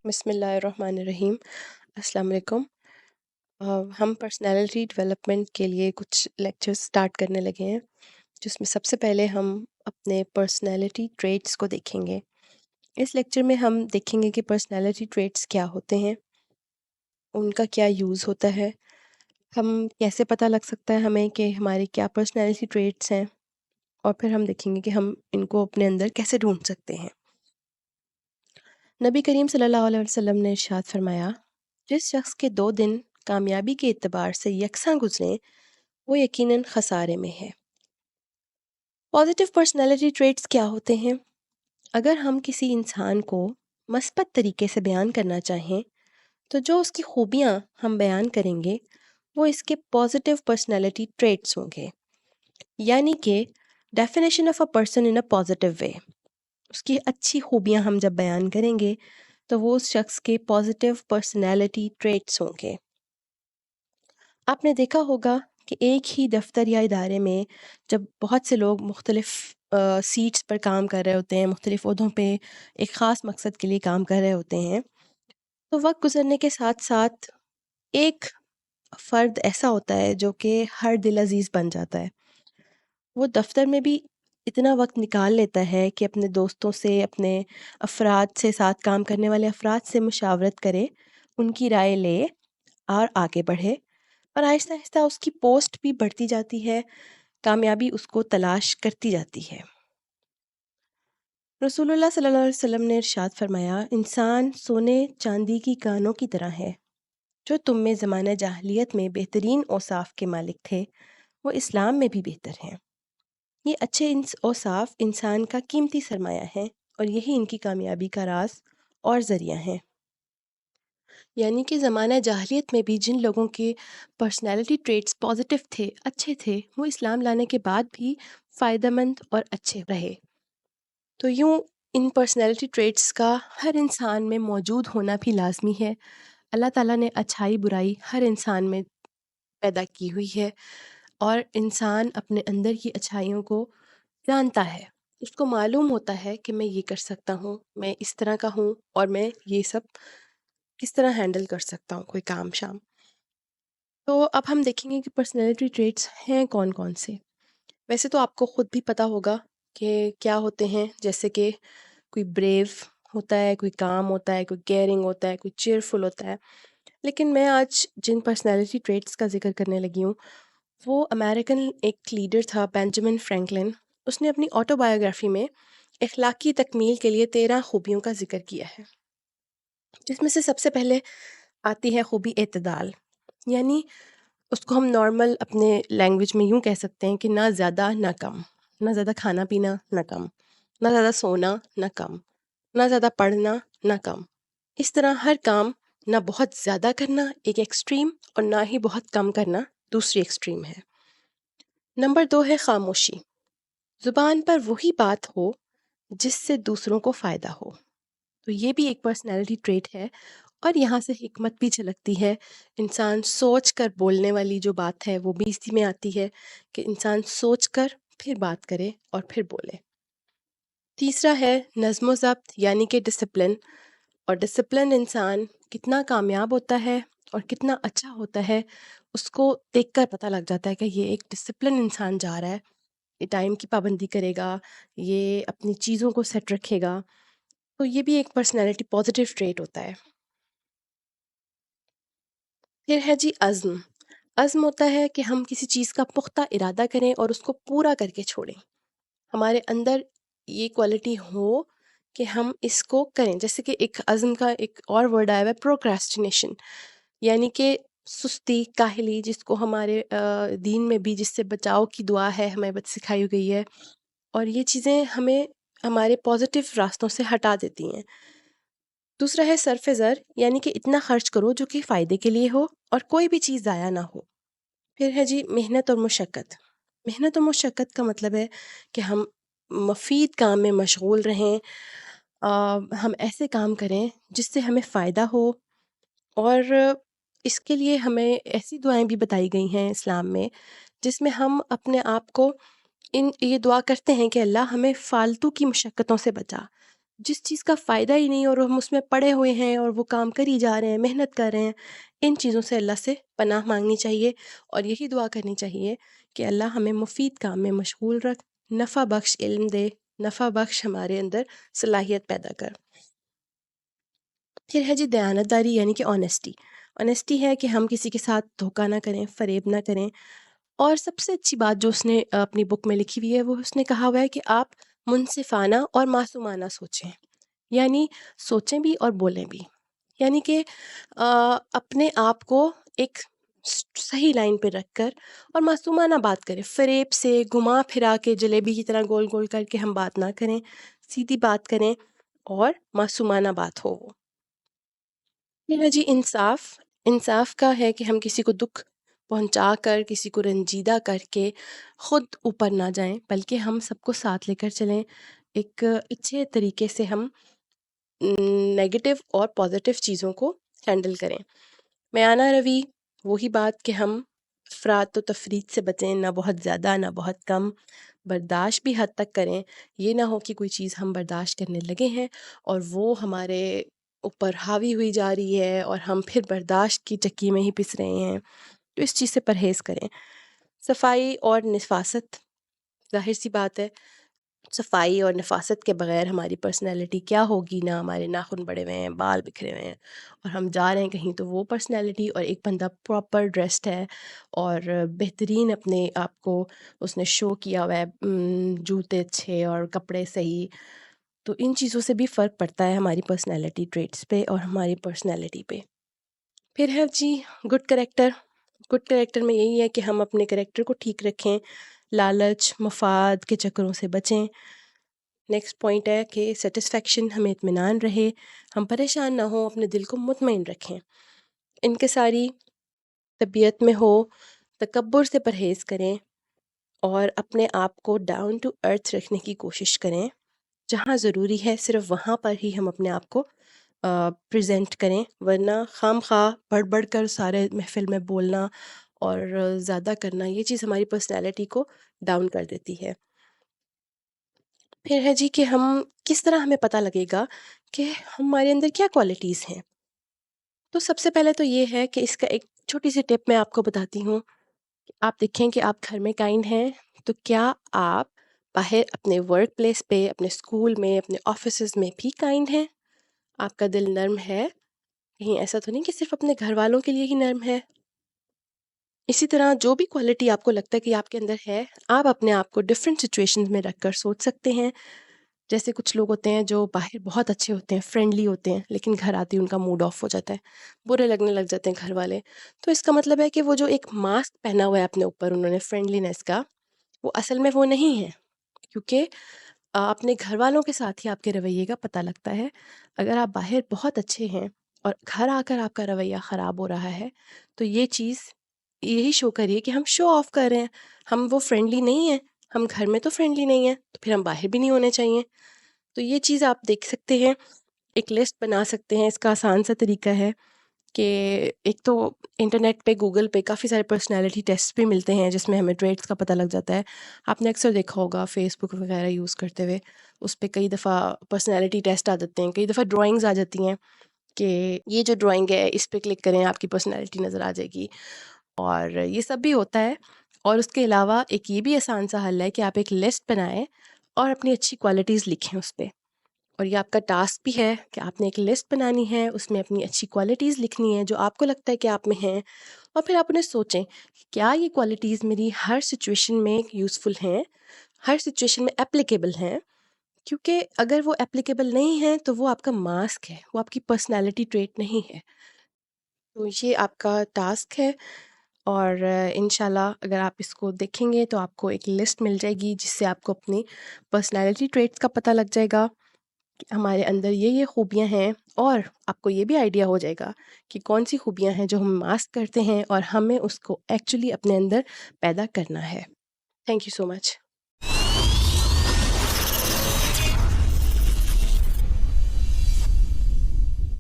بسم اللہ الرحمن الرحیم۔ السلام علیکم۔ ہم پرسنالٹی ڈیولپمنٹ کے لیے کچھ لیکچرز سٹارٹ کرنے لگے ہیں، جس میں سب سے پہلے ہم اپنے پرسنالٹی ٹریٹس کو دیکھیں گے۔ اس لیکچر میں ہم دیکھیں گے کہ پرسنالٹی ٹریٹس کیا ہوتے ہیں، ان کا کیا یوز ہوتا ہے، ہم کیسے پتہ لگ سکتا ہے ہمیں کہ ہمارے کیا پرسنالٹی ٹریٹس ہیں، اور پھر ہم دیکھیں گے کہ ہم ان کو اپنے اندر کیسے ڈھونڈ سکتے ہیں۔ نبی کریم صلی اللہ علیہ وسلم نے ارشاد فرمایا، جس شخص کے 2 دن کامیابی کے اعتبار سے یکساں گزریں وہ یقیناً خسارے میں ہے۔ پازیٹیو پرسنالٹی ٹریٹس کیا ہوتے ہیں؟ اگر ہم کسی انسان کو مثبت طریقے سے بیان کرنا چاہیں تو جو اس کی خوبیاں ہم بیان کریں گے وہ اس کے پازیٹیو پرسنالٹی ٹریٹس ہوں گے، یعنی کہ definition of a person in a positive way. اس کی اچھی خوبیاں ہم جب بیان کریں گے تو وہ اس شخص کے پازیٹیو پرسنالٹی ٹریٹس ہوں گے۔ آپ نے دیکھا ہوگا کہ ایک ہی دفتر یا ادارے میں جب بہت سے لوگ مختلف سیٹس پر کام کر رہے ہوتے ہیں، مختلف عہدوں پہ ایک خاص مقصد کے لیے کام کر رہے ہوتے ہیں، تو وقت گزرنے کے ساتھ ساتھ ایک فرد ایسا ہوتا ہے جو کہ ہر دل عزیز بن جاتا ہے۔ وہ دفتر میں بھی اتنا وقت نکال لیتا ہے کہ اپنے دوستوں سے، اپنے افراد سے، ساتھ کام کرنے والے افراد سے مشاورت کرے، ان کی رائے لے اور آگے بڑھے، اور آہستہ آہستہ اس کی پوسٹ بھی بڑھتی جاتی ہے، کامیابی اس کو تلاش کرتی جاتی ہے۔ رسول اللہ صلی اللہ علیہ وسلم نے ارشاد فرمایا، انسان سونے چاندی کی کانوں کی طرح ہے۔ جو تم میں زمانہ جاہلیت میں بہترین اوصاف کے مالک تھے وہ اسلام میں بھی بہتر ہیں۔ یہ اچھے اوصاف انسان کا قیمتی سرمایہ ہیں اور یہی ان کی کامیابی کا راز اور ذریعہ ہیں۔ یعنی کہ زمانہ جاہلیت میں بھی جن لوگوں کے پرسنالٹی ٹریٹس پازیٹیو تھے، اچھے تھے، وہ اسلام لانے کے بعد بھی فائدہ مند اور اچھے رہے۔ تو یوں ان پرسنالٹی ٹریٹس کا ہر انسان میں موجود ہونا بھی لازمی ہے۔ اللہ تعالیٰ نے اچھائی برائی ہر انسان میں پیدا کی ہوئی ہے، اور انسان اپنے اندر کی اچھائیوں کو جانتا ہے، اس کو معلوم ہوتا ہے کہ میں یہ کر سکتا ہوں، میں اس طرح کا ہوں، اور میں یہ سب کس طرح ہینڈل کر سکتا ہوں کوئی کام شام۔ تو اب ہم دیکھیں گے کہ پرسنالٹی ٹریٹس ہیں کون کون سے۔ ویسے تو آپ کو خود بھی پتہ ہوگا کہ کیا ہوتے ہیں، جیسے کہ کوئی بریو ہوتا ہے، کوئی کام ہوتا ہے، کوئی کیئرنگ ہوتا ہے، کوئی چیئرفل ہوتا ہے۔ لیکن میں آج جن پرسنالٹی ٹریٹس کا ذکر کرنے لگی ہوں وہ امریکن ایک لیڈر تھا، بینجامن فرینکلن۔ اس نے اپنی آٹو بایوگرافی میں اخلاقی تکمیل کے لیے 13 خوبیوں کا ذکر کیا ہے، جس میں سے سب سے پہلے آتی ہے خوبی اعتدال، یعنی اس کو ہم نارمل اپنے لینگویج میں یوں کہہ سکتے ہیں کہ نہ زیادہ نہ کم، نہ زیادہ کھانا پینا نہ کم، نہ زیادہ سونا نہ کم، نہ زیادہ پڑھنا نہ کم۔ اس طرح ہر کام نہ بہت زیادہ کرنا ایک ایکسٹریم، اور نہ ہی بہت کم کرنا دوسری ایکسٹریم ہے۔ نمبر 2 ہے خاموشی، زبان پر وہی بات ہو جس سے دوسروں کو فائدہ ہو۔ تو یہ بھی ایک پرسنالٹی ٹریٹ ہے، اور یہاں سے حکمت بھی جھلکتی ہے۔ انسان سوچ کر بولنے والی جو بات ہے وہ بھی اسی میں آتی ہے کہ انسان سوچ کر پھر بات کرے اور پھر بولے۔ تیسرا ہے نظم و ضبط، یعنی کہ ڈسپلن، اور ڈسپلن انسان کتنا کامیاب ہوتا ہے اور کتنا اچھا ہوتا ہے اس کو دیکھ کر پتہ لگ جاتا ہے کہ یہ ایک ڈسپلن انسان جا رہا ہے، یہ ٹائم کی پابندی کرے گا، یہ اپنی چیزوں کو سیٹ رکھے گا۔ تو یہ بھی ایک پرسنالٹی پازیٹیو ٹریٹ ہوتا ہے۔ پھر ہے جی عزم۔ عزم ہوتا ہے کہ ہم کسی چیز کا پختہ ارادہ کریں اور اس کو پورا کر کے چھوڑیں۔ ہمارے اندر یہ کوالٹی ہو کہ ہم اس کو کریں، جیسے کہ ایک عزم کا ایک اور ورڈ آیا ہوا ہے پروکراسٹینیشن، یعنی کہ سستی، کاہلی، جس کو ہمارے دین میں بھی جس سے بچاؤ کی دعا ہے ہمیں سکھائی گئی ہے، اور یہ چیزیں ہمیں ہمارے پازیٹیو راستوں سے ہٹا دیتی ہیں۔ دوسرا ہے صرف زر، یعنی کہ اتنا خرچ کرو جو کہ فائدے کے لیے ہو اور کوئی بھی چیز ضائع نہ ہو۔ پھر ہے جی محنت اور مشقت۔ محنت اور مشقت کا مطلب ہے کہ ہم مفید کام میں مشغول رہیں، ہم ایسے کام کریں جس سے ہمیں فائدہ ہو، اور اس کے لیے ہمیں ایسی دعائیں بھی بتائی گئی ہیں اسلام میں جس میں ہم اپنے آپ کو یہ دعا کرتے ہیں کہ اللہ ہمیں فالتو کی مشقتوں سے بچا، جس چیز کا فائدہ ہی نہیں اور ہم اس میں پڑے ہوئے ہیں اور وہ کام کری جا رہے ہیں، محنت کر رہے ہیں، ان چیزوں سے اللہ سے پناہ مانگنی چاہیے اور یہی دعا کرنی چاہیے کہ اللہ ہمیں مفید کام میں مشغول رکھ، نفع بخش علم دے، نفع بخش ہمارے اندر صلاحیت پیدا کر۔ پھر ہے جی دیانتداری یعنی کہ آنیسٹی۔ آنیسٹی ہے کہ ہم کسی کے ساتھ دھوکہ نہ کریں، فریب نہ کریں، اور سب سے اچھی بات جو اس نے اپنی بک میں لکھی ہوئی ہے وہ اس نے کہا ہوا ہے کہ آپ منصفانہ اور معصومانہ سوچیں، یعنی سوچیں بھی اور بولیں بھی، یعنی کہ اپنے آپ کو ایک صحیح لائن پہ رکھ کر اور معصومانہ بات کریں، فریب سے گھما پھرا کے جلیبی کی طرح گول گول کر کے ہم بات نہ کریں، سیدھی بات کریں اور معصومانہ بات ہو وہ۔ پھر ہے جی انصاف۔ انصاف کا ہے کہ ہم کسی کو دکھ پہنچا کر، کسی کو رنجیدہ کر کے خود اوپر نہ جائیں، بلکہ ہم سب کو ساتھ لے کر چلیں، ایک اچھے طریقے سے ہم نیگیٹو اور پازیٹیو چیزوں کو ہینڈل کریں۔ میانہ روی، وہی بات کہ ہم افراط و تفریط سے بچیں، نہ بہت زیادہ نہ بہت کم، برداشت بھی حد تک کریں، یہ نہ ہو کہ کوئی چیز ہم برداشت کرنے لگے ہیں اور وہ ہمارے اوپر حاوی ہوئی جا رہی ہے اور ہم پھر برداشت کی چکی میں ہی پس رہے ہیں، تو اس چیز سے پرہیز کریں۔ صفائی اور نفاست، ظاہر سی بات ہے صفائی اور نفاست کے بغیر ہماری پرسنالٹی کیا ہوگی، نہ ہمارے ناخن بڑے ہوئے ہیں، بال بکھرے ہوئے ہیں اور ہم جا رہے ہیں کہیں تو وہ پرسنالٹی، اور ایک بندہ پراپر ڈریسڈ ہے اور بہترین اپنے آپ کو اس نے شو کیا ہوا ہے، جوتے اچھے اور کپڑے صحیح، تو ان چیزوں سے بھی فرق پڑتا ہے ہماری پرسنالٹی ٹریٹس پہ اور ہماری پرسنالٹی پہ۔ پھر ہے جی گڈ کریکٹر۔ گڈ کریکٹر میں یہی ہے کہ ہم اپنے کریکٹر کو ٹھیک رکھیں، لالچ مفاد کے چکروں سے بچیں۔ نیکسٹ پوائنٹ ہے کہ سیٹسفیکشن، ہمیں اطمینان رہے، ہم پریشان نہ ہوں، اپنے دل کو مطمئن رکھیں، انکساری طبیعت میں ہو، تکبر سے پرہیز کریں اور اپنے آپ کو ڈاؤن ٹو ارتھ رکھنے کی کوشش کریں، جہاں ضروری ہے صرف وہاں پر ہی ہم اپنے آپ کو پریزنٹ کریں، ورنہ خام خواہ بڑھ بڑھ کر سارے محفل میں بولنا اور زیادہ کرنا، یہ چیز ہماری پرسنالٹی کو ڈاؤن کر دیتی ہے۔ پھر ہے جی کہ ہم کس طرح ہمیں پتہ لگے گا کہ ہمارے اندر کیا کوالٹیز ہیں، تو سب سے پہلے تو یہ ہے کہ اس کا ایک چھوٹی سی ٹپ میں آپ کو بتاتی ہوں۔ آپ دیکھیں کہ آپ گھر میں کائنڈ ہیں، تو کیا آپ باہر اپنے ورک پلیس پہ، اپنے اسکول میں، اپنے آفیسز میں بھی کائنڈ ہیں؟ آپ کا دل نرم ہے؟ کہیں ایسا تو نہیں کہ صرف اپنے گھر والوں کے لیے ہی نرم ہے؟ اسی طرح جو بھی کوالٹی آپ کو لگتا ہے کہ آپ کے اندر ہے، آپ اپنے آپ کو ڈفرینٹ سچویشنز میں رکھ کر سوچ سکتے ہیں۔ جیسے کچھ لوگ ہوتے ہیں جو باہر بہت اچھے ہوتے ہیں، فرینڈلی ہوتے ہیں، لیکن گھر آتے ہی ان کا موڈ آف ہو جاتا ہے، برے لگنے لگ جاتے ہیں گھر والے، تو اس کا مطلب ہے کہ وہ جو ایک ماسک پہنا ہوا ہے اپنے اوپر انہوں نے فرینڈلینس کا، وہ اصل میں وہ نہیں ہے، کیونکہ اپنے گھر والوں کے ساتھ ہی آپ کے رویے کا پتہ لگتا ہے۔ اگر آپ باہر بہت اچھے ہیں اور گھر آ کر آپ کا رویہ خراب ہو رہا ہے، تو یہ چیز یہی شو کریے کہ ہم شو آف کر رہے ہیں، ہم وہ فرینڈلی نہیں ہیں، ہم گھر میں تو فرینڈلی نہیں ہیں، تو پھر ہم باہر بھی نہیں ہونے چاہیے۔ تو یہ چیز آپ دیکھ سکتے ہیں، ایک لسٹ بنا سکتے ہیں۔ اس کا آسان سا طریقہ ہے کہ ایک تو انٹرنیٹ پہ، گوگل پہ کافی سارے پرسنالٹی ٹیسٹ بھی ملتے ہیں جس میں ہمیں ٹریٹس کا پتہ لگ جاتا ہے۔ آپ نے اکثر دیکھا ہوگا فیس بک وغیرہ یوز کرتے ہوئے، اس پہ کئی دفعہ پرسنالٹی ٹیسٹ آ جاتے ہیں، کئی دفعہ ڈرائنگز آ جاتی ہیں کہ یہ جو ڈرائنگ ہے اس پہ کلک کریں آپ کی پرسنالٹی نظر آ جائے گی، اور یہ سب بھی ہوتا ہے۔ اور اس کے علاوہ ایک یہ بھی آسان سا حل ہے کہ آپ ایک لسٹ بنائیں اور اپنی اچھی کوالٹیز لکھیں اس پہ، اور یہ آپ کا ٹاسک بھی ہے کہ آپ نے ایک لسٹ بنانی ہے، اس میں اپنی اچھی کوالٹیز لکھنی ہے جو آپ کو لگتا ہے کہ آپ میں ہیں، اور پھر آپ انہیں سوچیں کہ کیا یہ کوالٹیز میری ہر سچویشن میں یوزفل ہیں، ہر سچویشن میں اپلیکیبل ہیں، کیونکہ اگر وہ اپلیکیبل نہیں ہیں تو وہ آپ کا ماسک ہے، وہ آپ کی پرسنالٹی ٹریٹ نہیں ہے۔ تو یہ آپ کا ٹاسک ہے، اور انشاءاللہ اگر آپ اس کو دیکھیں گے تو آپ کو ایک لسٹ مل جائے گی جس سے آپ کو اپنی پرسنالٹی ٹریٹس کا پتہ لگ جائے گا کہ ہمارے اندر یہ خوبیاں ہیں، اور آپ کو یہ بھی آئیڈیا ہو جائے گا کہ کون سی خوبیاں ہیں جو ہم ماسک کرتے ہیں اور ہمیں اس کو ایکچولی اپنے اندر پیدا کرنا ہے۔ Thank you so much.